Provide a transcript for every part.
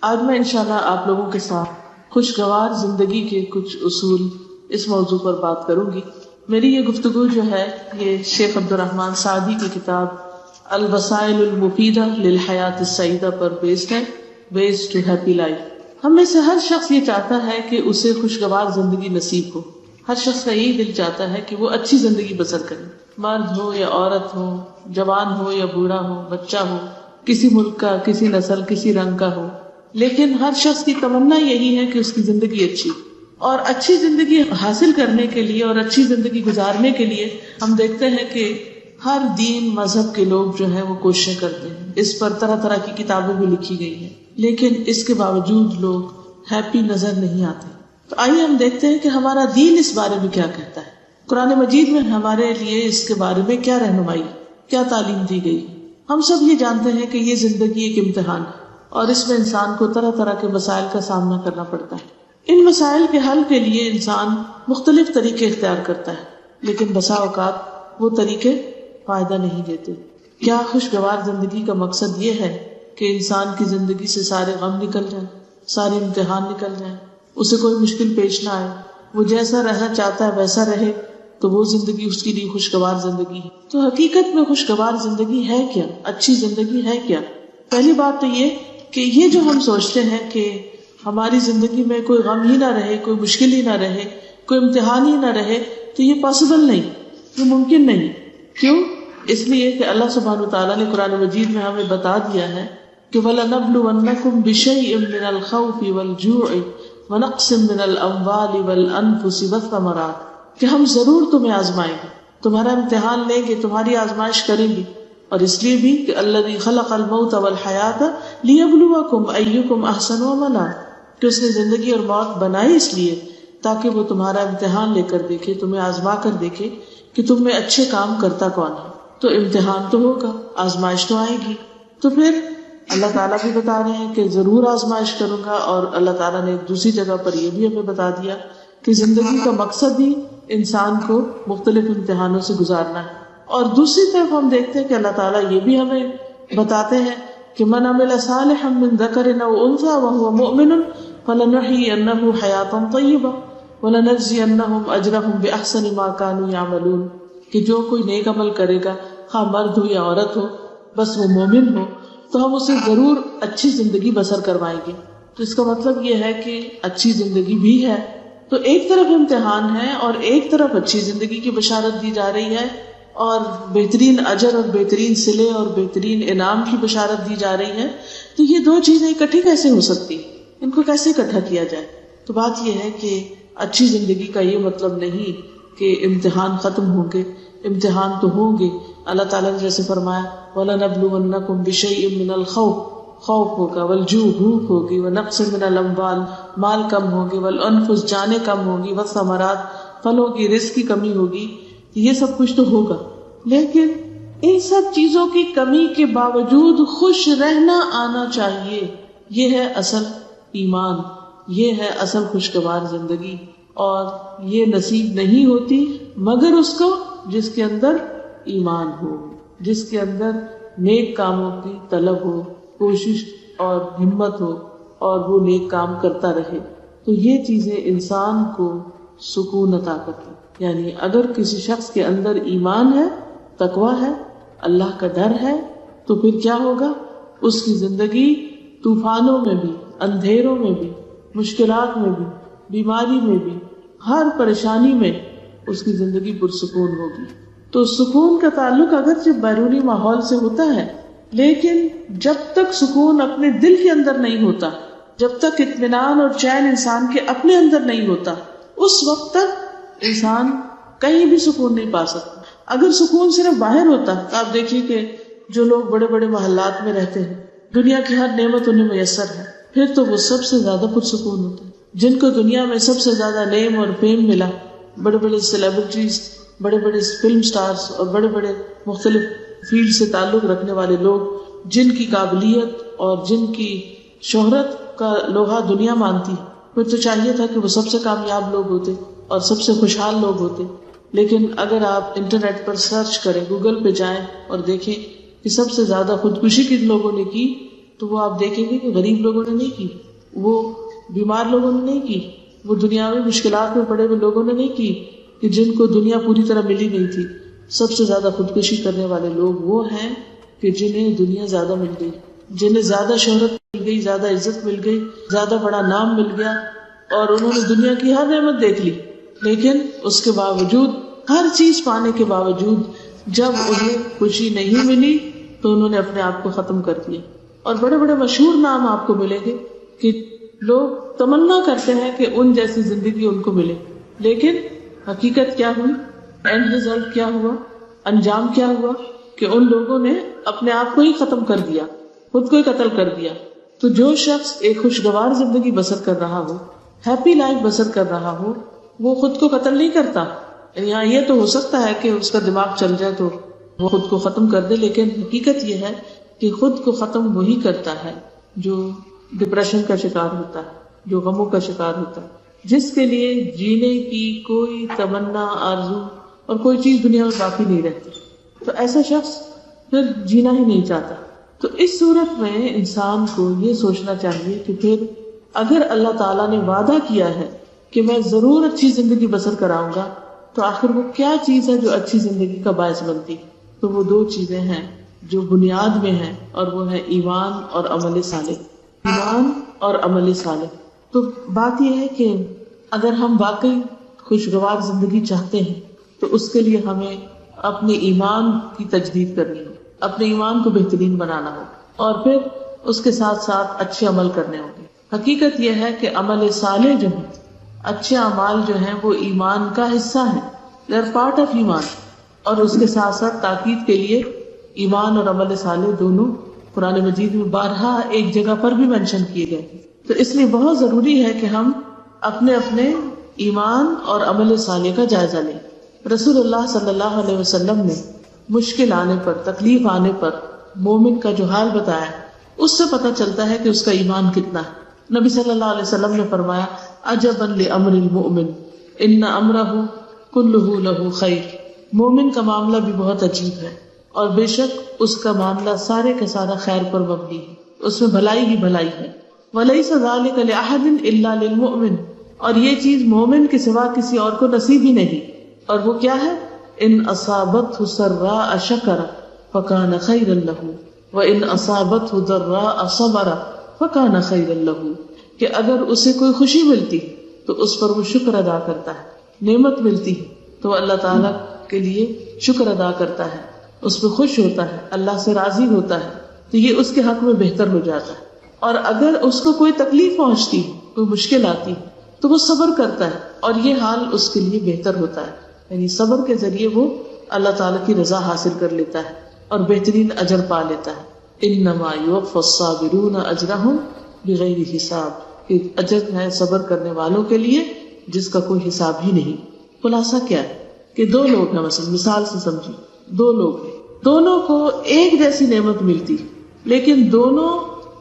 آج میں انشاءاللہ آپ لوگوں کے ساتھ خوشگوار زندگی کے کچھ اصول اس موضوع پر بات کروں گی. میری یہ گفتگو جو ہے یہ شیخ عبد الرحمن سعدی کی کتاب الوسائل المفیدہ للحیات السعیدہ پر بیسڈ ہے، ویز ٹو ہیپی لائف. ہم میں سے ہر شخص یہ چاہتا ہے کہ اسے خوشگوار زندگی نصیب ہو. ہر شخص کا یہی دل چاہتا ہے کہ وہ اچھی زندگی بسر کرے، مرد ہو یا عورت ہو، جوان ہو یا بوڑھا ہو، بچہ ہو، کسی ملک کا، کسی نسل، کسی رنگ کا ہو. لیکن ہر شخص کی تمنا یہی ہے کہ اس کی زندگی اچھی، اور اچھی زندگی حاصل کرنے کے لیے اور اچھی زندگی گزارنے کے لیے ہم دیکھتے ہیں کہ ہر دین مذہب کے لوگ جو ہیں وہ کوششیں کرتے ہیں. اس پر طرح طرح کی کتابیں بھی لکھی گئی ہیں، لیکن اس کے باوجود لوگ ہیپی نظر نہیں آتے. تو آئیے ہم دیکھتے ہیں کہ ہمارا دین اس بارے میں کیا کہتا ہے. قرآن مجید میں ہمارے لیے اس کے بارے میں کیا رہنمائی، کیا تعلیم دی گئی. ہم سب یہ جانتے ہیں کہ یہ زندگی ایک امتحان ہے اور اس میں انسان کو طرح طرح کے مسائل کا سامنا کرنا پڑتا ہے. ان مسائل کے حل کے لیے انسان مختلف طریقے اختیار کرتا ہے، لیکن بسا اوقات وہ طریقے فائدہ نہیں دیتے. کیا خوشگوار زندگی کا مقصد یہ ہے کہ انسان کی زندگی سے سارے غم نکل جائیں، سارے امتحان نکل جائیں، اسے کوئی مشکل پیش نہ آئے، وہ جیسا رہنا چاہتا ہے ویسا رہے، تو وہ زندگی اس کے لیے خوشگوار زندگی ہے؟ تو حقیقت میں خوشگوار زندگی ہے کیا؟ اچھی زندگی ہے کیا؟ پہلی بات تو یہ کہ یہ جو ہم سوچتے ہیں کہ ہماری زندگی میں کوئی غم ہی نہ رہے، کوئی مشکل ہی نہ رہے، کوئی امتحان ہی نہ رہے، تو یہ پاسبل نہیں، یہ ممکن نہیں. کیوں؟ اس لیے کہ اللہ سبحانہ وتعالیٰ نے قرآن مجید میں ہمیں بتا دیا ہے کہ وَلَنَبْلُوَنَّكُمْ بِشَيْءٍ مِّنَ الْخَوْفِ وَالْجُوعِ وَنَقْصٍ مِّنَ الْأَمْوَالِ وَالْأَنفُسِ وَالثَّمَرَاتِ، کہ ہم ضرور تمہیں آزمائیں گے، تمہارا امتحان لیں گے، تمہاری آزمائش کریں گے. اور اس لیے بھی کہ الذی خلق الموت والحیات لیبلوکم ایکم احسن عملا، کہ اس نے زندگی اور موت بنائی اس لیے تاکہ وہ تمہارا امتحان لے کر دیکھے، تمہیں آزما کر دیکھے کہ تم میں اچھے کام کرتا کون ہے. تو امتحان تو ہوگا، آزمائش تو آئے گی. تو پھر اللہ تعالیٰ بھی بتا رہے ہیں کہ ضرور آزمائش کروں گا، اور اللہ تعالیٰ نے ایک دوسری جگہ پر یہ بھی ہمیں بتا دیا کہ زندگی کا مقصد ہی انسان کو مختلف امتحانوں سے گزارنا ہے. اور دوسری طرف ہم دیکھتے ہیں کہ اللہ تعالیٰ یہ بھی ہمیں بتاتے ہیں کہ من عمل صالحا من ذکر او انثی وهو مؤمن فلنحیینہ حیاۃ طیبہ ولنجزینہم اجرہم باحسن ما کانوا یعملون، کہ جو کوئی نیک عمل کرے گا، خواہ مرد ہو یا عورت ہو، بس وہ مومن ہو، تو ہم اسے ضرور اچھی زندگی بسر کروائیں گے. تو اس کا مطلب یہ ہے کہ اچھی زندگی بھی ہے. تو ایک طرف امتحان ہے اور ایک طرف اچھی زندگی کی بشارت دی جا رہی ہے، اور بہترین اجر اور بہترین صلے اور بہترین انعام کی بشارت دی جا رہی ہے. تو یہ دو چیزیں اکٹھی کیسے ہو سکتی، ان کو کیسے اکٹھا کیا جائے؟ تو بات یہ ہے کہ اچھی زندگی کا یہ مطلب نہیں کہ امتحان ختم ہوں گے. امتحان تو ہوں گے. اللہ تعالیٰ نے جیسے فرمایا وَلَنَبْلُوَنَّكُمْ بِشَيْءٍ مِّنَ الْخَوْفِ، خوف ہوگا، وَالْجُوعِ بھوک ہوگی، وَنَقْصٍ مِّنَ الْأَمْوَالِ مال کم ہوگی، وَالْأَنفُسِ جانیں کم ہوگی، وَالثَّمَرَاتِ پھلوں کی رزق کی کمی ہوگی. یہ سب کچھ تو ہوگا، لیکن ان سب چیزوں کی کمی کے باوجود خوش رہنا آنا چاہیے. یہ ہے اصل ایمان، یہ ہے اصل خوشگوار زندگی. اور یہ نصیب نہیں ہوتی مگر اس کو جس کے اندر ایمان ہو، جس کے اندر نیک کاموں کی طلب ہو، کوشش اور ہمت ہو، اور وہ نیک کام کرتا رہے. تو یہ چیزیں انسان کو سکون عطا کرتی. یعنی اگر کسی شخص کے اندر ایمان ہے، تقویٰ ہے، اللہ کا ڈر ہے، تو پھر کیا ہوگا؟ اس کی زندگی طوفانوں میں بھی، اندھیروں میں بھی، مشکلات میں بھی، بیماری میں بھی، ہر پریشانی میں اس کی زندگی پرسکون ہوگی. تو سکون کا تعلق اگرچہ بیرونی ماحول سے ہوتا ہے، لیکن جب تک سکون اپنے دل کے اندر نہیں ہوتا، جب تک اطمینان اور چین انسان کے اپنے اندر نہیں ہوتا، اس وقت تک انسان کہیں بھی سکون نہیں پا سکتا. اگر سکون صرف باہر ہوتا تو آپ دیکھیے کہ جو لوگ بڑے بڑے محلات میں رہتے ہیں، دنیا کی ہر نعمت انہیں میسر ہے، پھر تو وہ سب سے زیادہ پرسکون ہوتے ہیں. جن کو دنیا میں سب سے زیادہ نیم اور فیم ملا، بڑے بڑے سیلیبریٹیز، بڑے بڑے فلم سٹارز اور بڑے بڑے مختلف فیلڈ سے تعلق رکھنے والے لوگ، جن کی قابلیت اور جن کی شہرت کا لوہا دنیا مانتی، پھر تو چاہیے تھا کہ وہ سب سے کامیاب لوگ ہوتے اور سب سے خوشحال لوگ ہوتے. لیکن اگر آپ انٹرنیٹ پر سرچ کریں، گوگل پہ جائیں اور دیکھیں کہ سب سے زیادہ خودکشی کن لوگوں نے کی، تو وہ آپ دیکھیں گے کہ غریب لوگوں نے نہیں کی، وہ بیمار لوگوں نے نہیں کی، وہ دنیاوی مشکلات میں پڑے ہوئے لوگوں نے نہیں کی کہ جن کو دنیا پوری طرح ملی نہیں تھی. سب سے زیادہ خودکشی کرنے والے لوگ وہ ہیں کہ جنہیں دنیا زیادہ مل گئی، جنہیں زیادہ شہرت مل گئی، زیادہ عزت مل گئی، زیادہ بڑا نام مل گیا، اور انہوں نے دنیا کی ہر نعمت دیکھ لی، لیکن اس کے باوجود، ہر چیز پانے کے باوجود، جب انہیں خوشی نہیں ملی تو انہوں نے اپنے آپ کو ختم کر دیا. اور بڑے بڑے مشہور نام آپ کو ملیں گے کہ لوگ تمنا کرتے ہیں کہ ان جیسی زندگی ان کو ملے، لیکن حقیقت کیا ہوئی، اینڈ ریزلٹ کیا ہوا، انجام کیا ہوا کہ ان لوگوں نے اپنے آپ کو ہی ختم کر دیا، خود کو ہی قتل کر دیا. تو جو شخص ایک خوشگوار زندگی بسر کر رہا ہو، ہیپی لائف بسر کر رہا ہو، وہ خود کو قتل نہیں کرتا. یہاں یہ تو ہو سکتا ہے کہ اس کا دماغ چل جائے تو وہ خود کو ختم کر دے، لیکن حقیقت یہ ہے کہ خود کو ختم وہی کرتا ہے جو ڈپریشن کا شکار ہوتا ہے، جو غموں کا شکار ہوتا ہے، جس کے لیے جینے کی کوئی تمنا، آرزو اور کوئی چیز دنیا میں باقی نہیں رہتی. تو ایسا شخص پھر جینا ہی نہیں چاہتا. تو اس صورت میں انسان کو یہ سوچنا چاہیے کہ پھر اگر اللہ تعالیٰ نے وعدہ کیا ہے کہ میں ضرور اچھی زندگی بسر کراؤں گا، تو آخر وہ کیا چیز ہے جو اچھی زندگی کا باعث بنتی؟ تو وہ دو چیزیں ہیں جو بنیاد میں ہیں، اور وہ ہے ایمان اور عمل صالح. ایمان اور عمل صالح. تو بات یہ ہے کہ اگر ہم واقعی خوشگوار زندگی چاہتے ہیں تو اس کے لیے ہمیں اپنے ایمان کی تجدید کرنی ہو، اپنے ایمان کو بہترین بنانا ہو، اور پھر اس کے ساتھ ساتھ اچھے عمل کرنے ہوں گے. حقیقت یہ ہے کہ عمل صالح جو ہے، اچھے اعمال جو ہیں، وہ ایمان کا حصہ ہیں، they are part of ایمان. اور اس کے ساتھ ساتھ تاکید کے لیے ایمان اور عمل صالح دونوں قرآن مجید میں بارہا ایک جگہ پر بھی مینشن کیے گئے. تو اس لیے بہت ضروری ہے کہ ہم اپنے اپنے ایمان اور عمل صالح کا جائزہ لیں. رسول اللہ صلی اللہ علیہ وسلم نے مشکل آنے پر، تکلیف آنے پر مومن کا جو حال بتایا، اس سے پتہ چلتا ہے کہ اس کا ایمان کتنا ہے. نبی صلی اللہ علیہ وسلم نے فرمایا، عجبا لامر المؤمن ان امرہ کلہ لہ خیر. مومن کا معاملہ بھی بہت عجیب ہے، اور بے شک اس کا معاملہ سارے کا سارا خیر پر مبنی ہے، اس میں بھلائی ہی بھلائی ہے. ولیس ذلک لأحد الا للمؤمن. اور یہ چیز مومن کے سوا کسی اور کو نصیب ہی نہیں. اور وہ کیا ہے؟ ان اصابتہ سراء شکر فکان خیرا لہ وان اصابتہ ضراء صبر فکان خیرا لہ. کہ اگر اسے کوئی خوشی ملتی تو اس پر وہ شکر ادا کرتا ہے، نعمت ملتی تو اللہ تعالیٰ کے لیے شکر ادا کرتا ہے، اس پہ خوش ہوتا ہے، اللہ سے راضی ہوتا ہے، تو یہ اس کے حق میں بہتر ہو جاتا ہے. اور اگر اس کو کوئی تکلیف پہنچتی، کوئی مشکل آتی تو وہ صبر کرتا ہے، اور یہ حال اس کے لیے بہتر ہوتا ہے. یعنی صبر کے ذریعے وہ اللہ تعالیٰ کی رضا حاصل کر لیتا ہے اور بہترین اجر پا لیتا ہے. انما یوفی الصابرون اجرہم بغیر حساب. کہ اجر ہے صبر کرنے والوں کے لیے جس کا کوئی حساب ہی نہیں. خلاصہ کیا ہے کہ دو لوگ ہیں، مثال سے سمجھی، دو لوگ ہیں، دونوں کو ایک جیسی نعمت ملتی لیکن دونوں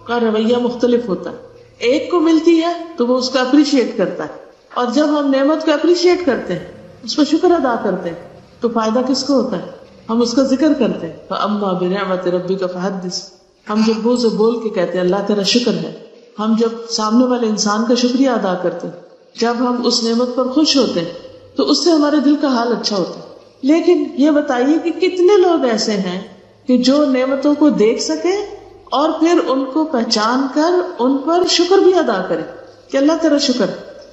کا رویہ مختلف ہوتا ہے. ایک کو ملتی ہے تو وہ اس کو اپریشیٹ کرتا ہے، اور جب ہم نعمت کو اپریشیٹ کرتے ہیں، اس پہ شکر ادا کرتے ہیں، تو فائدہ کس کو ہوتا ہے؟ ہم اس کا ذکر کرتے ہیں. فَأَمَّا بِنِعْمَةِ رَبِّكَ فَحَدِّثْ. ہم جب منہ سے بول کے کہتے ہیں اللہ تیرا شکر ہے، ہم جب سامنے والے انسان کا شکریہ ادا کرتے ہیں، جب ہم اس نعمت پر خوش ہوتے ہیں تو اس سے ہمارے دل کا حال اچھا ہوتا ہے. لیکن یہ بتائیے کہ کتنے لوگ ایسے ہیں کہ جو نعمتوں کو دیکھ سکے اور پھر ان کو پہچان کر ان پر شکر بھی ادا کرے کہ اللہ تیرا شکر.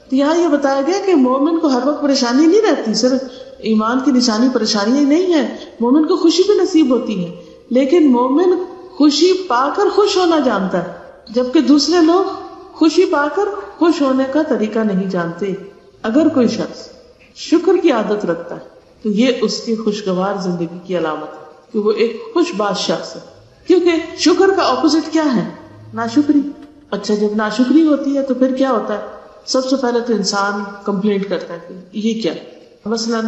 تو یہاں یہ بتایا گیا کہ مومن کو ہر وقت پریشانی نہیں رہتی، صرف ایمان کی نشانی پریشانی نہیں ہے، مومن کو خوشی بھی نصیب ہوتی ہے، لیکن مومن خوشی پا کر خوش ہونا جانتا ہے، جبکہ دوسرے لوگ خوشی پا کر خوش ہونے کا طریقہ نہیں جانتے. اگر کوئی شخص شکر کی عادت رکھتا ہے تو یہ اس کی خوشگوار زندگی کی علامت ہے کہ وہ ایک خوش باش شخص ہے. کیونکہ شکر کا اپوزٹ کیا ہے؟ ناشکری. اچھا، جب ناشکری ہوتی ہے تو پھر کیا ہوتا ہے؟ سب سے پہلے تو انسان کمپلینٹ کرتا ہے کہ یہ کیا. مثلا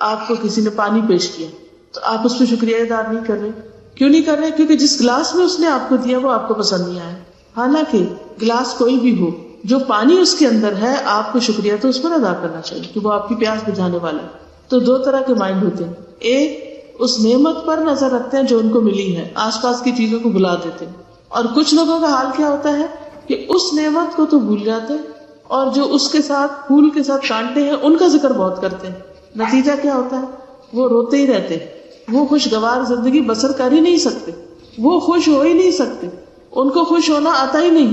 آپ کو کسی نے پانی پیش کیا تو آپ اس پہ شکریہ ادا نہیں کر رہے. کیوں نہیں کر رہے؟ کیونکہ جس گلاس میں اس نے آپ کو دیا وہ آپ کو پسند نہیں آیا. حالانکہ گلاس کوئی بھی ہو، جو پانی اس کے اندر ہے آپ کو شکریہ تو اس پر ادا کرنا چاہیے کہ وہ آپ کی پیاس بجھانے والا ہے. تو دو طرح کے مائنڈ ہوتے ہیں، ایک اس نعمت پر نظر رکھتے ہیں جو ان کو ملی ہے، آس پاس کی چیزوں کو بھلا دیتے ہیں، اور کچھ لوگوں کا حال کیا ہوتا ہے کہ اس نعمت کو تو بھول جاتے ہیں اور جو اس کے ساتھ پھول کے ساتھ کانٹے ہیں ان کا ذکر بہت کرتے ہیں. نتیجہ کیا ہوتا ہے؟ وہ روتے ہی رہتے ہیں، وہ خوشگوار زندگی بسر کر ہی نہیں سکتے، وہ خوش ہو ہی نہیں سکتے، ان کو خوش ہونا آتا ہی نہیں،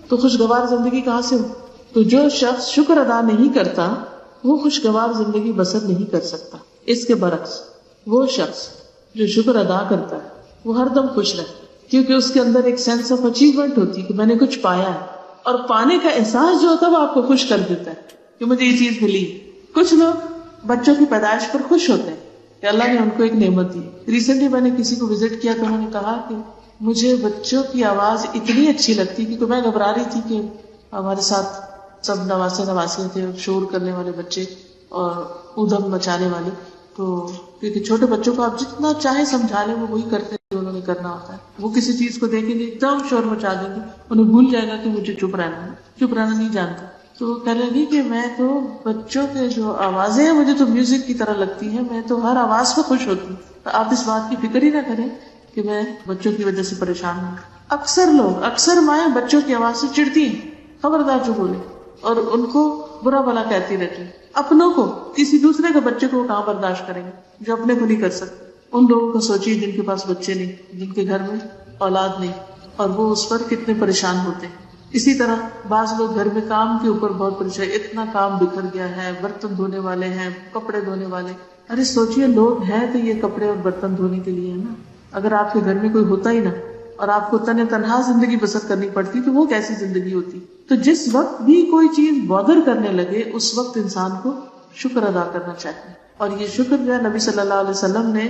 تو خوشگوار زندگی کہاں سے ہو؟ تو جو شخص شکر ادا نہیں کرتا وہ خوشگوار زندگی بسر نہیں کر سکتا. اس کے برعکس وہ شخص جو شکر ادا کرتا ہے وہ ہر دم خوش رہتا ہے، کیونکہ اس کے اندر ایک سینس آف اچیومنٹ ہوتی ہے کہ میں نے کچھ پایا ہے، اور پانے کا احساس جو ہوتا ہے وہ آپ کو خوش کر دیتا ہے کہ مجھے یہ چیز ملی. کچھ لوگ بچوں کی پیدائش پر خوش ہوتے ہیں کہ اللہ نے ان کو ایک نعمت دی. ریسنٹلی میں نے کسی کو وزٹ کیا تو انہوں نے کہا کہ مجھے بچوں کی آواز اتنی اچھی لگتی کیونکہ میں گھبرا رہی تھی کہ ہمارے ساتھ سب نواسے نواسیاں تھے، شور کرنے والے بچے اور ادھم مچانے والے. تو کیونکہ چھوٹے بچوں کو آپ جتنا چاہے سمجھا لیں وہ وہی کرتے ہیں جو انہوں نے کرنا ہوتا ہے. وہ کسی چیز کو دیکھیں گے ایک دم شور مچا دیں گے، انہیں بھول جائے گا کہ مجھے چپ رہنا نہیں جانتا. تو وہ کہنے لگی کہ میں تو بچوں کے جو آوازیں ہیں مجھے تو میوزک کی طرح لگتی ہیں، میں تو ہر آواز پہ خوش ہوتی ہوں. تو آپ اس بات کی فکر ہی نہ کریں کہ میں بچوں کی وجہ سے پریشان ہوں. اکثر مائیں بچوں کی آواز سے چڑتی ہیں، خبردار جو بولے، اور ان کو برا بھلا کہتی رہتی ہیں. اپنوں کو، کسی دوسرے کے بچے کو کہاں برداشت کریں گے جو اپنے کو نہیں کر سکتے. ان لوگوں کو سوچیے جن کے پاس بچے نہیں، جن کے گھر میں اولاد نہیں، اور وہ اس پر کتنے پریشان ہوتے ہیں. اسی طرح بعض لوگ گھر میں کام کے اوپر بہت پریشان، اتنا کام بکھر گیا ہے، برتن دھونے والے ہیں، کپڑے دھونے والے. ارے سوچیے لوگ ہیں تو یہ کپڑے اور برتن دھونے کے لیے ہے نا. اگر آپ کے گھر میں کوئی ہوتا ہی نہ اور آپ کو تنہا زندگی بسر کرنی پڑتی تو وہ کیسی زندگی ہوتی. تو جس وقت بھی کوئی چیز بادر کرنے لگے اس وقت انسان کو شکر ادا کرنا چاہیے. اور یہ شکر جو ہے نبی صلی اللہ علیہ وسلم نے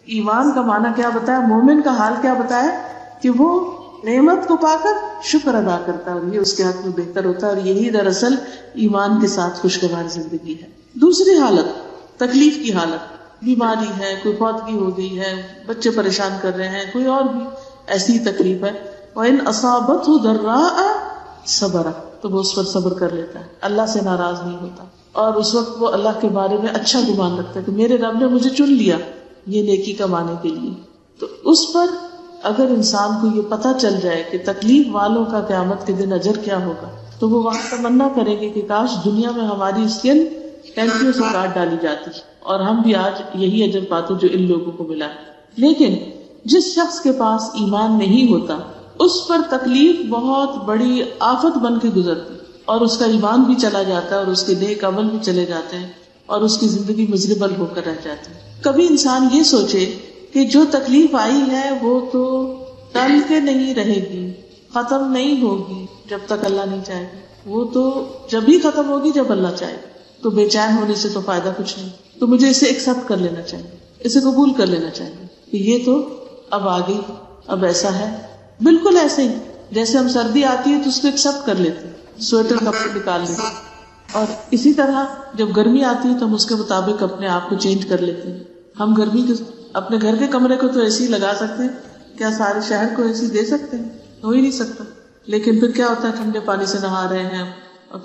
ایمان کا معنی کیا بتایا، مومن کا حال کیا بتایا کہ وہ نعمت کو پا کر شکر ادا کرتا ہے، اور یہ اس کے حق میں بہتر ہوتا ہے. اور یہی دراصل ایمان کے ساتھ خوشگوار زندگی ہے. دوسری حالت تکلیف کی حالت، بیماری ہے، کوئی فوتگی ہو گئی ہے، بچے پریشان کر رہے ہیں، کوئی اور بھی ایسی تکلیف ہے. وَإِنْ أَصَابَتْهُ ضَرَّاءَ صَبَرَ، تو وہ اس پر صبر کر لیتا ہے، اللہ سے ناراض نہیں ہوتا، اور اس وقت وہ اللہ کے بارے میں اچھا گمان رکھتا ہے کہ میرے رب نے مجھے چن لیا یہ نیکی کمانے کے لیے. تو اس پر اگر انسان کو یہ پتہ چل جائے کہ تکلیف والوں کا قیامت کے دن اجر کیا ہوگا تو وہ وہاں تمنا کرے گی کہ کاش دنیا میں ہماری اسکن ٹینکیوں سے کاٹ ڈالی جاتی اور ہم بھی آج یہی اجر پاتے جو ان لوگوں کو ملا. لیکن جس شخص کے پاس ایمان نہیں ہوتا اس پر تکلیف بہت بڑی آفت بن کے گزرتی، اور اس کا ایمان بھی چلا جاتا ہے اور اس کے نیک عمل بھی چلے جاتے ہیں اور اس کی زندگی مزربل ہو کر رہ جاتی ہے. کبھی انسان یہ سوچے کہ جو تکلیف آئی ہے وہ تو ٹل کے نہیں رہے گی، ختم نہیں ہوگی جب تک اللہ نہیں چاہے گا، وہ تو جب ہی ختم ہوگی جب اللہ چاہے گا. تو بے چین ہونے سے تو فائدہ کچھ نہیں. تو مجھے اسے ایکسپٹ کر لینا چاہیے، اسے قبول کر لینا چاہیے کہ یہ تو اب آ گئی، اب ایسا ہے. بالکل ایسے ہی جیسے ہم سردی آتی ہے تو اس کو ایکسپٹ کر لیتے ہیں، سویٹر کپڑے نکال لیتے ہیں، اور اسی طرح جب گرمی آتی ہے تو ہم اس کے مطابق اپنے آپ کو چینج کر لیتے ہیں. ہم گرمی کے اپنے گھر کے کمرے کو تو اے سی لگا سکتے ہیں، کیا سارے شہر کو اے سی دے سکتے ہیں؟ ہو ہی نہیں سکتا. لیکن پھر کیا ہوتا ہے، ٹھنڈے پانی سے نہا رہے ہیں،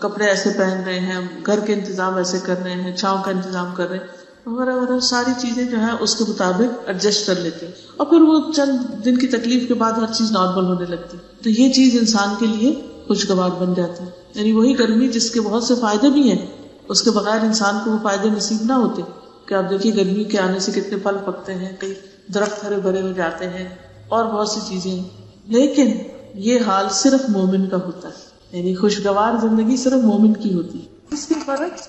کپڑے ایسے پہن رہے ہیں، گھر کے انتظام ایسے کر رہے ہیں، چھاؤں کا انتظام کر رہے ہیں، وغیرہ ساری چیزیں جو ہیں اس کے مطابق ایڈجسٹ کر لیتے ہیں، اور پھر وہ چند دن کی تکلیف کے بعد ہر چیز نارمل ہونے لگتی. تو یہ چیز انسان کے لیے خوشگوار بن جاتی ہے. یعنی وہی گرمی جس کے بہت سے فائدے بھی ہیں، اس کے بغیر انسان کو وہ فائدے نصیب نہ ہوتے. کہ آپ دیکھیے گرمی کے آنے سے کتنے پھل پکتے ہیں، کئی درخت ہرے بھرے ہو جاتے ہیں اور بہت سی چیزیں. لیکن یہ حال صرف مومن کا ہوتا ہے، یعنی خوشگوار زندگی صرف مومن کی ہوتی ہے. اس کے برعکس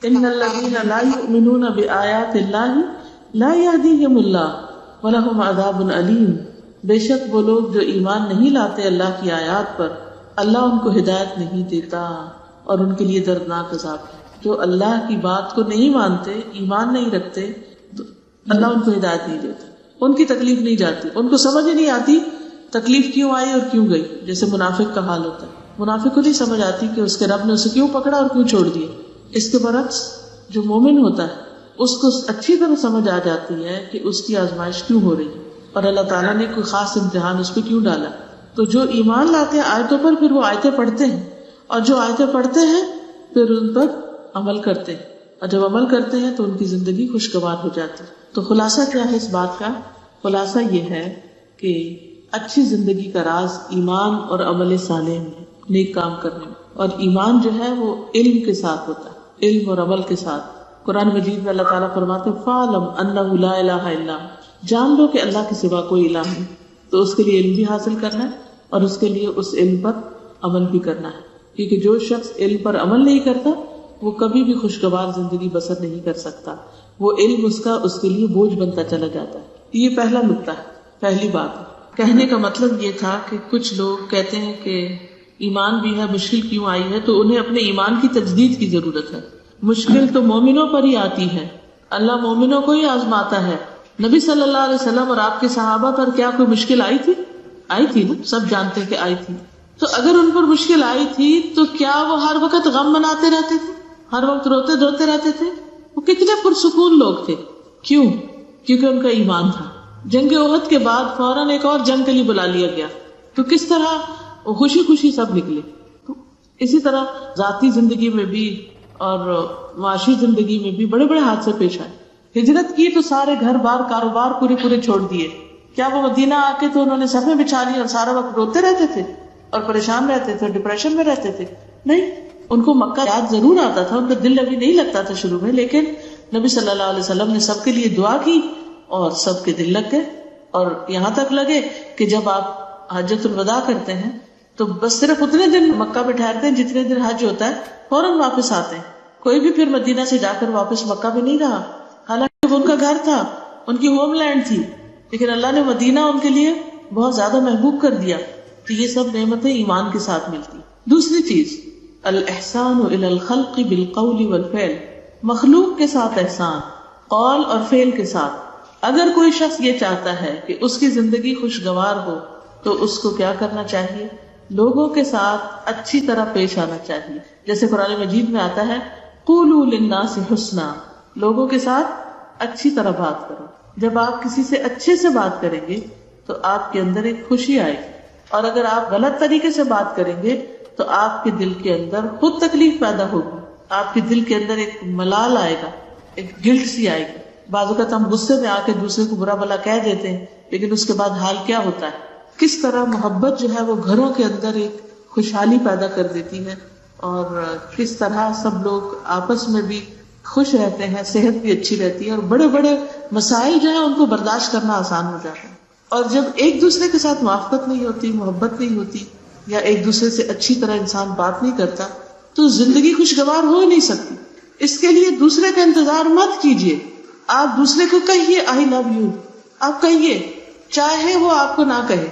ان الذین لا یؤمنون بآیات اللہ لا یہدیہم اللہ ولہم عذاب علیم، بے شک وہ لوگ جو ایمان نہیں لاتے اللہ کی آیات پر اللہ ان کو ہدایت نہیں دیتا اور ان کے لیے دردناک عذاب ہے. جو اللہ کی بات کو نہیں مانتے، ایمان نہیں رکھتے، تو اللہ ان کو ہدایت نہیں دیتا، ان کی تکلیف نہیں جاتی، ان کو سمجھ ہی نہیں آتی تکلیف کیوں آئی اور کیوں گئی. جیسے منافق کا حال ہوتا ہے، منافق کو نہیں سمجھ آتی کہ اس کے رب نے اسے کیوں پکڑا اور کیوں چھوڑ دیا. اس کے برعکس جو مومن ہوتا ہے اس کو اچھی طرح سمجھ آ جاتی ہے کہ اس کی آزمائش کیوں ہو رہی ہے اور اللہ تعالیٰ نے کوئی خاص امتحان اس پہ کیوں ڈالا. تو جو ایمان لاتے ہیں آیتوں پر، پھر وہ آیتیں پڑھتے ہیں، اور جو آیتیں پڑھتے ہیں پھر ان پر عمل کرتے ہیں، اور جب عمل کرتے ہیں تو ان کی زندگی خوشگوار ہو جاتی ہے. تو خلاصہ کیا ہے اس بات کا؟ خلاصہ یہ ہے کہ اچھی زندگی کا راز ایمان اور عمل صالح میں، نیک کام کرنے میں. اور ایمان جو ہے وہ علم کے ساتھ ہوتا ہے، علم اور عمل کے ساتھ. قرآن مجید میں اللہ تعالیٰ فرماتے ہیں فَاعْلَمْ أَنَّهُ لَا إِلَٰهَ إِلَّا هُوَ، جان لو کہ اللہ کے سوا کوئی الہ نہیں. تو اس کے لیے علم بھی حاصل کرنا ہے اور اس کے لیے اس علم پر عمل بھی کرنا ہے، کیونکہ جو شخص علم پر عمل نہیں کرتا وہ کبھی بھی خوشگوار زندگی بسر نہیں کر سکتا. وہ علم اس کے لیے بوجھ بنتا چلا جاتا ہے. یہ پہلا نکتہ ہے، پہلی بات ہے. کہنے کا مطلب یہ تھا کہ کچھ لوگ کہتے ہیں کہ ایمان بھی ہے، مشکل کیوں آئی ہے؟ تو انہیں اپنے ایمان کی تجدید کی ضرورت ہے. مشکل تو مومنوں پر ہی آتی ہے، اللہ مومنوں کو ہی آزماتا ہے. نبی صلی اللہ علیہ وسلم اور آپ کے صحابہ پر کیا کوئی مشکل آئی تھی؟ آئی تھی نا، سب جانتے کہ آئی تھی. تو اگر ان پر مشکل آئی تھی تو کیا وہ ہر وقت غم مناتے رہتے تھے، ہر وقت روتے دھوتے رہتے تھے؟ وہ کتنے پرسکون لوگ تھے. کیوں؟ کیونکہ ان کا ایمان تھا. جنگ احد کے بعد فوراً ایک اور جنگ کے لیے بلا لیا گیا، تو کس طرح وہ خوشی خوشی سب نکلے. تو اسی طرح ذاتی زندگی میں بھی اور معاشی زندگی میں بھی بڑے بڑے حادثے پیش آئے. ہجرت کی تو سارے گھر بار کاروبار پورے چھوڑ دیے. کیا وہ مدینہ آ کے تو انہوں نے صفیں بچھا لی اور سارا وقت روتے رہتے تھے اور پریشان رہتے تھے، ڈپریشن میں رہتے تھے؟ نہیں، ان کو مکہ یاد ضرور آتا تھا، ان کا دل ابھی نہیں لگتا تھا شروع میں، لیکن نبی صلی اللہ علیہ وسلم نے سب کے لیے دعا کی اور سب کے دل لگ گئے. اور یہاں تک لگے کہ جب آپ حجۃ الوداع کرتے ہیں تو بس صرف اتنے دن مکہ میں ٹھہرتے ہیں جتنے دن حج ہوتا ہے، فوراً واپس آتے ہیں. کوئی بھی پھر مدینہ سے جا کر واپس مکہ میں نہیں رہا، حالانکہ وہ ان کا گھر تھا، ان کی ہوم لینڈ تھی، لیکن اللہ نے مدینہ ان کے لیے بہت زیادہ محبوب کر دیا. تو یہ سب نعمتیں ایمان کے ساتھ ملتی. دوسری چیز، الاحسان الی الخلق بالقول والفعل، مخلوق کے ساتھ احسان، قول اور فعل کے ساتھ. اگر کوئی شخص یہ چاہتا ہے کہ اس کی زندگی خوشگوار ہو تو اس کو کیا کرنا چاہیے؟ لوگوں کے ساتھ اچھی طرح پیش آنا چاہیے. جیسے قرآن مجید میں آتا ہے قولوا للناس حسنا، لوگوں کے ساتھ اچھی طرح بات کرو. جب آپ کسی سے اچھے سے بات کریں گے تو آپ کے اندر ایک خوشی آئے گی، اور اگر آپ غلط طریقے سے بات کریں گے تو آپ کے دل کے اندر خود تکلیف پیدا ہوگی. آپ کے دل کے اندر ایک ملال آئے گا، ایک گلٹ سی آئے گی. بعض اوقات ہم غصے میں آ کے دوسرے کو برا بھلا کہہ دیتے ہیں، لیکن اس کے بعد حال کیا ہوتا ہے؟ کس طرح محبت جو ہے وہ گھروں کے اندر ایک خوشحالی پیدا کر دیتی ہے، اور کس طرح سب لوگ آپس میں بھی خوش رہتے ہیں، صحت بھی اچھی رہتی ہے، اور بڑے بڑے مسائل جو ہیں ان کو برداشت کرنا آسان ہو جاتا ہے. اور جب ایک دوسرے کے ساتھ موافقت نہیں ہوتی، محبت نہیں ہوتی، یا ایک دوسرے سے اچھی طرح انسان بات نہیں کرتا، تو زندگی خوشگوار ہو ہی نہیں سکتی. اس کے لیے دوسرے کا انتظار مت کیجیے. آپ دوسرے کو کہیے آئی لو یو، آپ کہیے، چاہے وہ آپ کو نہ کہے.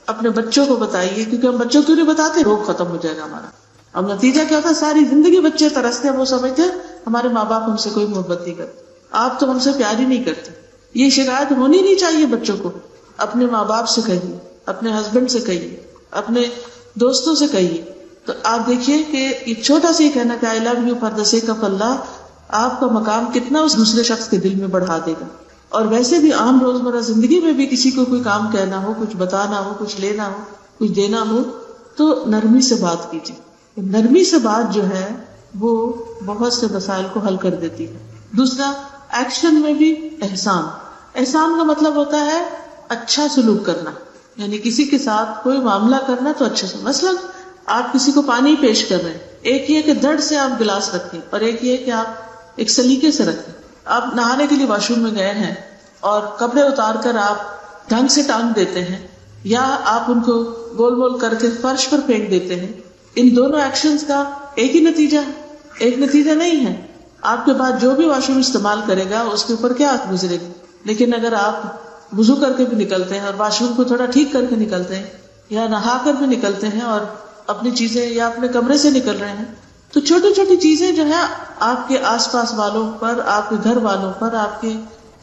اپنے بچوں کو بتائیے، کیونکہ ہم بچوں کو نہیں بتاتے، روگ ختم ہو جائے گا ہمارا. اب نتیجہ کیا ہوتا ہے؟ ساری زندگی بچے ترستے ہیں، وہ سمجھتے ہیں ہمارے ماں باپ ہم سے کوئی محبت نہیں کرتے، آپ تو ہم سے پیار ہی نہیں کرتے. یہ شکایت ہونی نہیں چاہیے بچوں کو. اپنے ماں باپ سے کہیے، اپنے ہسبینڈ سے کہیے، اپنے دوستوں سے کہیے. تو آپ دیکھیے کہ یہ چھوٹا سا ہی کہنا کہ I love you for the sake of Allah آپ کا مقام کتنا اس دوسرے شخص کے دل میں بڑھا دے گا. اور ویسے بھی عام روزمرہ زندگی میں بھی کسی کو کوئی کام کہنا ہو، کچھ بتانا ہو، کچھ لینا ہو، کچھ دینا ہو، تو نرمی سے بات کیجیے. نرمی سے بات جو ہے وہ بہت سے مسائل کو حل کر دیتی ہے. دوسرا، ایکشن میں بھی احسان. احسان کا مطلب ہوتا ہے اچھا سلوک کرنا، یعنی کسی کے ساتھ کوئی معاملہ کرنا تو اچھا سلوک. مثلا آپ کسی کو پانی پیش کر رہے ہیں، ایک یہ کہ دڑ سے آپ گلاس رکھیں، اور ایک یہ کہ آپ ایک سلیقے سے رکھیں. آپ نہانے کے لیے واش روم میں گئے ہیں اور کپڑے اتار کر آپ ڈھنگ سے ٹانگ دیتے ہیں، یا آپ ان کو گول گول کر کے فرش پر پھینک دیتے ہیں. ان دونوں ایکشنز کا ایک ہی نتیجہ ہے؟ ایک نتیجہ نہیں ہے. آپ کے بعد جو بھی واش روم استعمال کرے گا اس کے اوپر کیا گزرے گی. لیکن اگر آپ وضو کر کے بھی نکلتے ہیں اور واش روم کو تھوڑا ٹھیک کر کے نکلتے ہیں، یا نہا کر بھی نکلتے ہیں اور اپنی چیزیں یا اپنے کمرے سے نکل رہے ہیں، تو چھوٹی چھوٹی چیزیں جو ہیں آپ کے آس پاس والوں پر، آپ کے گھر والوں پر، آپ کے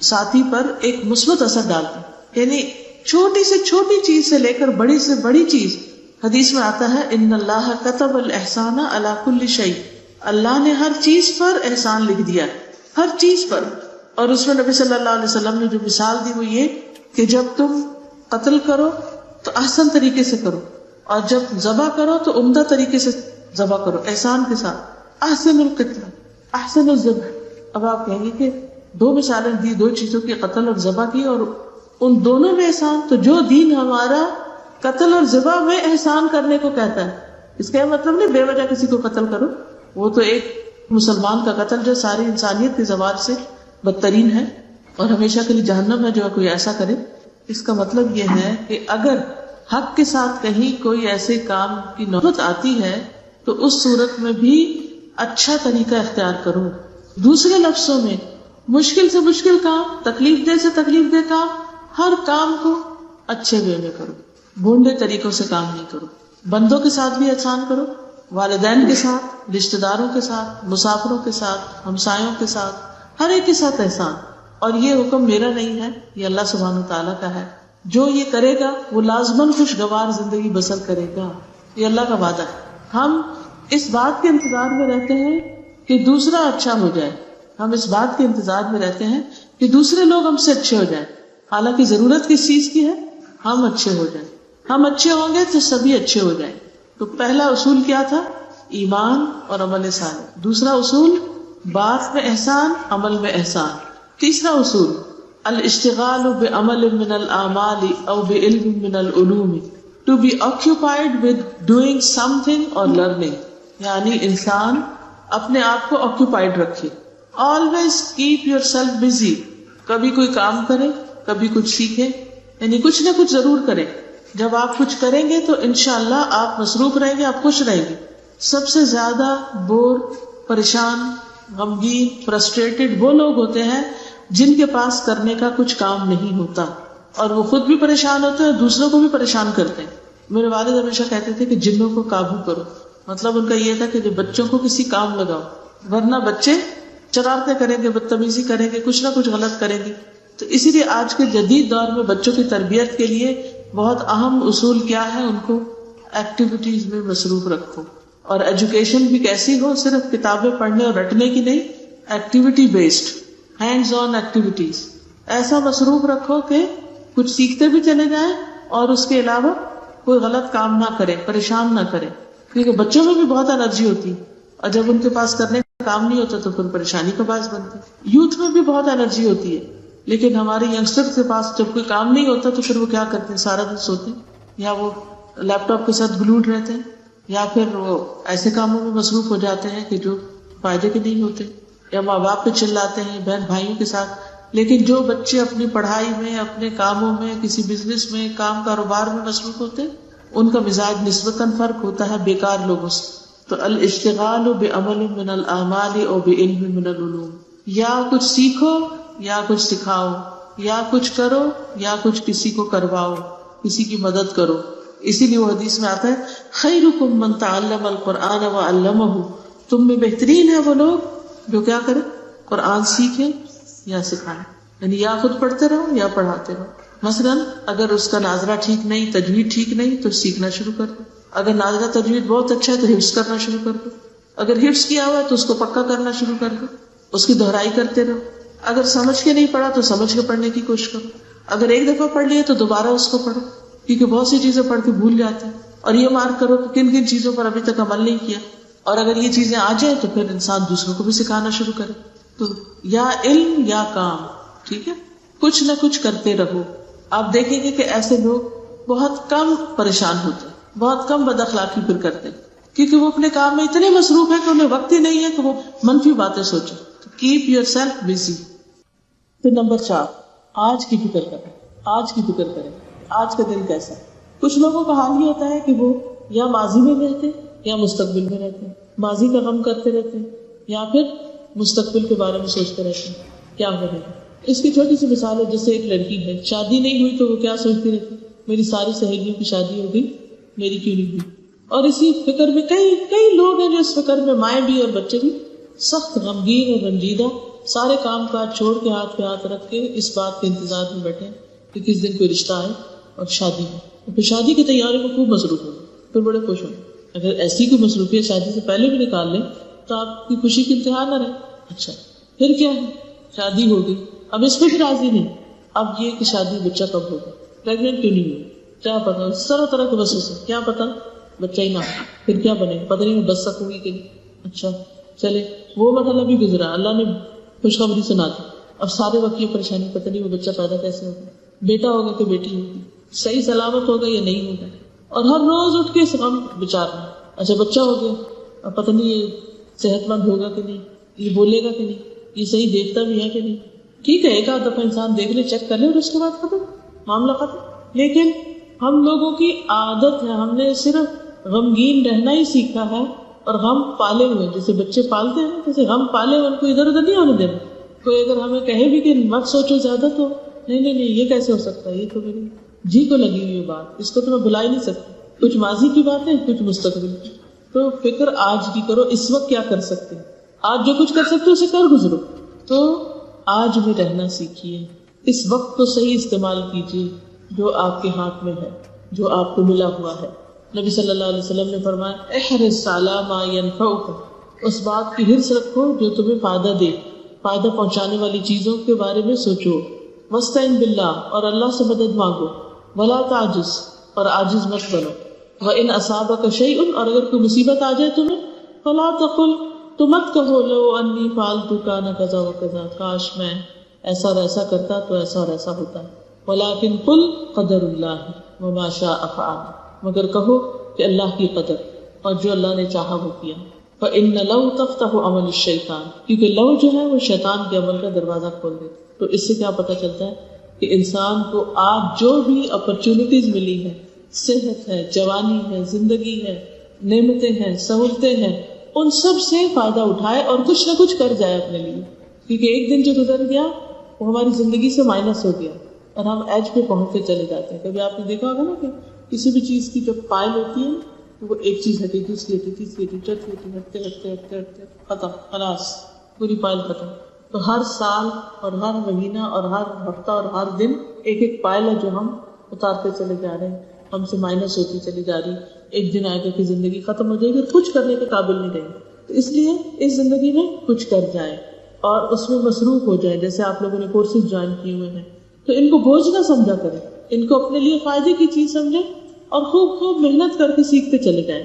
ساتھی پر ایک مثبت اثر ڈالتی ہیں. یعنی چھوٹی سے چھوٹی چیز سے لے کر بڑی سے بڑی چیز. حدیث میں آتا ہے ان اللہ کتب الاحسان علی کل شیء، اللہ نے ہر چیز پر احسان لکھ دیا، ہر چیز پر. اور اس میں نبی صلی اللہ علیہ وسلم نے جو مثال دی وہ یہ کہ جب تم قتل کرو تو احسن طریقے سے کرو، اور جب ذبح کرو تو عمدہ طریقے سے ذبح کرو، احسان کے ساتھ. احسن القتل احسن الذبح. اب آپ کہیں گے کہ دو مثالیں دی، دو چیزوں کی، قتل اور ذبح کی، اور ان دونوں میں احسان. تو جو دین ہمارا قتل اور ذبح میں احسان کرنے کو کہتا ہے. اس کا مطلب نہیں بے وجہ کسی کو قتل کرو، وہ تو ایک مسلمان کا قتل جو ساری انسانیت کے زوال سے بدترین ہے اور ہمیشہ کے لیے جہنم ہے جو کوئی ایسا کرے. اس کا مطلب یہ ہے کہ اگر حق کے ساتھ کہیں کوئی ایسے کام کی نوبت آتی ہے تو اس صورت میں بھی اچھا طریقہ اختیار کرو. دوسرے لفظوں میں مشکل سے مشکل کام، تکلیف دہ سے تکلیف دہ کام، ہر کام کو اچھے وے میں کرو، بھونڈے طریقوں سے کام نہیں کرو. بندوں کے ساتھ بھی احسان کرو، والدین کے ساتھ، رشتہ داروں کے ساتھ، مسافروں کے ساتھ، ہمسایوں کے ساتھ، ہر ایک کے ساتھ احسان. اور یہ حکم میرا نہیں ہے، یہ اللہ سبحانہ تعالیٰ کا ہے. جو یہ کرے گا وہ لازماً خوشگوار زندگی بسر کرے گا، یہ اللہ کا وعدہ ہے. ہم اس بات کے انتظار میں رہتے ہیں کہ دوسرا اچھا ہو جائے، ہم اس بات کے انتظار میں رہتے ہیں کہ دوسرے لوگ ہم سے اچھے ہو جائیں، حالانکہ ضرورت کس چیز کی ہے؟ ہم اچھے ہو جائیں. ہم اچھے ہوں گے تو سبھی اچھے ہو جائیں. تو پہلا اصول کیا تھا؟ ایمان اور عمل صالح. دوسرا اصول بات میں احسان، عمل میں احسان. تیسرا اصول الاشتغال بعمل من الاعمال او بعلم من العلوم، to be occupied with doing something or learning. یعنی انسان اپنے آپ کو occupied رکھے. always keep yourself busy. کبھی کوئی کام کرے، کبھی کچھ سیکھے، یعنی کچھ نہ کچھ ضرور کرے. جب آپ کچھ کریں گے تو انشاءاللہ آپ مصروف رہیں گے، آپ خوش رہیں گے. سب سے زیادہ بور، پریشان، غمگین، فرسٹریٹڈ وہ لوگ ہوتے ہیں جن کے پاس کرنے کا کچھ کام نہیں ہوتا، اور وہ خود بھی پریشان ہوتے ہیں اور دوسروں کو بھی پریشان کرتے ہیں. میرے والد ہمیشہ کہتے تھے کہ جنوں کو قابو کرو. مطلب ان کا یہ تھا کہ بچوں کو کسی کام لگاؤ، ورنہ بچے شرارتیں کریں گے، بدتمیزی کریں گے، کچھ نہ کچھ غلط کریں گے. تو اسی لیے آج کے جدید دور میں بچوں کی تربیت کے لیے بہت اہم اصول کیا ہے؟ ان کو ایکٹیویٹیز میں مصروف رکھو. اور ایجوکیشن بھی کیسی ہو؟ صرف کتابیں پڑھنے اور رٹنے کی نہیں، activity based, hands on activities. ایسا مصروف رکھو کہ کچھ سیکھتے بھی چلے جائیں اور اس کے علاوہ کوئی غلط کام نہ کرے، پریشان نہ کرے. کیونکہ بچوں میں بھی بہت انرجی ہوتی ہے اور جب ان کے پاس کرنے کا کام نہیں ہوتا تو پھر پریشانی کا باعث بنتے. یوتھ میں بھی بہت انرجی ہوتی ہے، لیکن ہمارے ینگسٹر کے پاس جب کوئی کام نہیں ہوتا تو پھر وہ کیا کرتے ہیں؟ سارا دن سوتے ہیں، یا وہ لیپ ٹاپ کے ساتھ گلوڈ رہتے ہیں، یا پھر وہ ایسے کاموں میں مصروف ہو جاتے ہیں کہ جو فائدے کے نہیں ہوتے، یا ماں باپ پہ چلاتے ہیں، بہن بھائیوں کے ساتھ. لیکن جو بچے اپنی پڑھائی میں، اپنے کاموں میں، کسی بزنس میں، کام کاروبار میں مصروف ہوتے ہیں، ان کا مزاج نسبتاً فرق ہوتا ہے بیکار لوگوں سے. تو الاشتغال بعمل من الاعمال او بعلم من العلوم، یا کچھ سیکھو یا کچھ سکھاؤ، یا کچھ کرو یا کچھ کسی کو کرواؤ، کسی کی مدد کرو. اسی لیے وہ حدیث میں آتا ہے خیرکم من تعلم القرآن وعلمہ، تم میں بہترین ہے وہ لوگ جو کیا کریں؟ قرآن سیکھیں یا سکھائیں. یعنی یا خود پڑھتے رہو یا پڑھاتے رہو. مثلا اگر اس کا ناظرہ ٹھیک نہیں، تجوید ٹھیک نہیں، تو سیکھنا شروع کر دو. اگر ناظرہ تجوید بہت اچھا ہے تو حفظ کرنا شروع کر دو. اگر حفظ کیا ہوا ہے تو اس کو پکا کرنا شروع کر دو، اس کی دہرائی کرتے رہو. اگر سمجھ کے نہیں پڑھا تو سمجھ کے پڑھنے کی کوشش کرو. اگر ایک دفعہ پڑھ لیا تو دوبارہ اس کو پڑھو، کیونکہ بہت سی چیزیں پڑھ کے بھول جاتے ہیں. اور یہ مارک کرو کہ کن کن چیزوں پر ابھی تک عمل نہیں کیا، اور اگر یہ چیزیں آ جائیں تو پھر انسان دوسروں کو بھی سکھانا شروع کرے. تو یا علم یا کام، ٹھیک ہے، کچھ نہ کچھ کرتے رہو. آپ دیکھیں گے کہ ایسے لوگ بہت کم پریشان ہوتے ہیں، بہت کم بد اخلاقی پھر کرتے ہیں، کیونکہ وہ اپنے کام میں اتنے مصروف ہیں کہ انہیں وقت ہی نہیں ہے کہ وہ منفی باتیں سوچیں. Keep your self busy. پھر نمبر 4، آج کی فکر کریں. آج کی فکر کریں، آج کا دن کیسا ہے. کچھ لوگوں کا حال یہ ہوتا ہے کہ وہ یا ماضی میں رہتے ہیں یا مستقبل میں رہتے ہیں. ماضی کا غم کرتے رہتے ہیں یا پھر مستقبل کے بارے میں سوچتے رہتے ہیں کیا بنے گا. اس کی چھوٹی سی مثال ہے، جیسے ایک لڑکی ہے، شادی نہیں ہوئی تو وہ کیا سوچتی رہتی، میری ساری سہیلیوں کی شادی ہو گئی، میری کیوں نہیں ہوئی. اور اسی فکر میں کئی لوگ ہیں جو اس فکر میں، مائیں بھی اور بچے بھی، سخت غمگین اور رنجیدہ، سارے کام کاج چھوڑ کے ہاتھ پہ ہاتھ رکھ کے اس بات کے انتظار میں بیٹھے ہیں کہ کس دن کوئی رشتہ آئے اور شادی ہے. پھر شادی کی تیاری میں خوب مصروف ہوں، پھر بڑے خوش ہوں. اگر ایسی کوئی مصروفیت شادی سے پہلے بھی نکال لیں تو آپ کی خوشی کی انتہا نہ رہے. اچھا پھر کیا ہے، شادی ہو گئی، اب اس پہ بھی راضی نہیں. اب یہ کہ شادی بچہ کب ہوگا، پریگننٹ کیوں نہیں ہوئی، کیا پتا، طرح کے وسوسے، کیا پتا بچہ ہی نہ ہو، پھر کیا بنے، پتہ نہیں میں بچ سکوں گی کہ نہیں. اچھا چلے وہ مرحلہ بھی گزرا، اللہ نے خوشخبری سنا دی. اب سارے وقت یہ پریشانی، پتہ نہیں وہ بچہ پیدا کیسے ہوگا، بیٹا ہوگا کہ بیٹی ہوگی. صحیح سلامت ہوگا یا نہیں ہوگا. اور ہر روز اٹھ کے اس غم بچارنا. اچھا بچہ ہو گیا، اب پتہ نہیں یہ صحت مند ہوگا کہ نہیں، یہ بولے گا کہ نہیں، یہ صحیح دیکھتا بھی ہے کہ نہیں. ٹھیک ہے ایک آدھ دفعہ انسان دیکھ لے، چیک کر لے، اور اس کے بعد ختم، معاملہ ختم. لیکن ہم لوگوں کی عادت ہے، ہم نے صرف غمگین رہنا ہی سیکھا ہے اور غم پالے ہوئے. جیسے بچے پالتے ہیں نا، جیسے غم پالے ہوئے، ان کو ادھر ادھر نہیں ہونے دینا. کوئی اگر ہمیں کہے بھی کہ مت سوچو زیادہ، تو نہیں نہیں نہیں، یہ کیسے ہو سکتا ہے، یہ تو میری جی کو لگی ہوئی بات، اس کو تو میں بلا ہی نہیں سکتی. کچھ ماضی کی بات ہے، کچھ مستقبل کی. تو فکر آج کی کرو، اس وقت کیا کر سکتے ہیں، آج جو کچھ کر سکتے اسے کر گزرو. تو آج میں رہنا سیکھیے، اس وقت کو صحیح استعمال کیجیے جو آپ کے ہاتھ میں ہے، جو آپ کو ملا ہوا ہے. نبی صلی اللہ علیہ وسلم نے فرمایا احرص علی ما ینفعک، اس بات کی حرص رکھو جو تمہیں فائدہ دے، فائدہ پہنچانے والی چیزوں کے بارے میں سوچو. واستعن باللہ، اور اللہ سے مدد مانگو. ولا تعجز، اور عاجز مت بنو. وان اصابک شیء، اور اگر کوئی مصیبت آ جائے تمہیں، فلا تقل، تو مت کہو لو انی فعلت کان کذا وکذا، کاش میں ایسا اور ایسا کرتا تو ایسا اور ایسا ہوتا. ولکن قل قدر اللہ وما شاء فعل، مگر کہو کہ اللہ کی قدر اور جو اللہ نے چاہا وہ کیا. فإن لو تفتح عمل الشیطان، کیونکہ لو جو ہے وہ شیطان کے عمل کا دروازہ کھول دیتا. تو اس سے کیا پتہ چلتا ہے کہ انسان کو آج جو بھی اپرچونٹیز ملی ہے، صحت ہے، جوانی ہے، زندگی ہے، نعمتیں ہیں، سہولتیں ہیں، ان سب سے فائدہ اٹھائے اور کچھ نہ کچھ کر جائے اپنے لیے. کیونکہ ایک دن جو گزر گیا وہ ہماری زندگی سے مائنس ہو گیا اور ہم ایج پہ پہنچتے چلے جاتے ہیں. کبھی آپ نے دیکھا ہوگا نا کہ کسی بھی چیز کی جب پائل ہوتی ہے تو وہ ایک چیز ہٹی، دوسری ہٹی، تیسری ہٹی، چوتھی ہٹی، ہٹتے ہٹتے ہٹتے ہٹتے ختم، خلاص پوری پائل ختم. تو ہر سال اور ہر مہینہ اور ہر ہفتہ اور ہر دن ایک ایک پائل ہے جو ہم اتارتے چلے جا رہے ہیں، ہم سے مائنس ہوتی چلی جا رہی. ایک دن آئے گا کہ زندگی ختم ہو جائے گی، کچھ کرنے کے قابل نہیں رہیں گے. تو اس لیے اس زندگی میں کچھ کر جائیں اور اس میں مصروف ہو جائیں. جیسے آپ لوگوں نے کورسز جوائن کیے ہوئے ہیں تو ان کو بوجھ نہ سمجھا کریں، ان کو اپنے لیے فائدے کی چیز سمجھیں اور خوب خوب محنت کر کے سیکھتے چلے جائیں.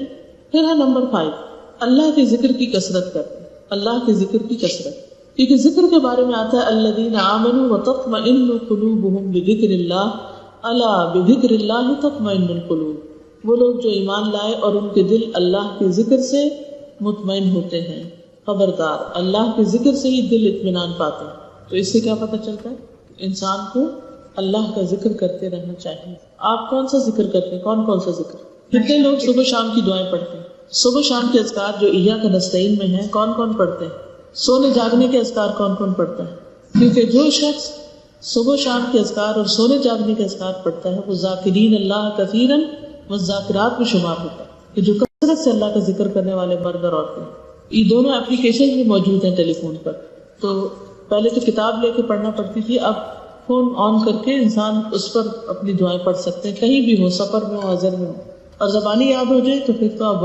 پھر ہے نمبر 5، اللہ کے ذکر کی کثرت کریں. اللہ کے ذکر کی کثرت، کیونکہ ذکر کے بارے میں آتا ہے الذین آمنوا وتطمئن قلوبهم بذکر اللہ الا بذکر اللہ تطمئن القلوب. وہ لوگ جو ایمان لائے اور ان کے دل اللہ کے ذکر سے مطمئن ہوتے ہیں. خبردار، اللہ کے ذکر سے ہی دل اطمینان پاتے ہیں. تو اس سے کیا پتہ چلتا ہے؟ انسان کو اللہ کا ذکر کرتے رہنا چاہیے. آپ کون سا ذکر کرتے ہیں؟ کون کون سا ذکر؟ کتنے لوگ صبح شام کی دعائیں پڑھتے ہیں؟ صبح شام کے اذکار جو ایاک نستعین میں ہیں کون کون پڑھتے ہیں؟ سونے جاگنے کے اذکار کون کون پڑھتا ہے؟ کیونکہ جو شخص صبح شام کے اذکار اور سونے جاگنے کے اذکار پڑھتا ہے وہ ذاکرین اللہ کثیرا والذاکرات میں شمار ہوتا ہے، کہ جو کثرت سے اللہ کا ذکر کرنے والے مرد اور عورتیں. یہ دونوں اپلیکیشن بھی موجود ہیں ٹیلی فون پر. تو پہلے تو کتاب لے کے پڑھنا پڑتی تھی، اب فون آن کر کے انسان اس پر اپنی دعائیں پڑھ سکتے ہیں، کہیں بھی ہو، سفر میں ہو، حضر میں ہو. اور زبانی یاد ہو جائے تو پھر تو اب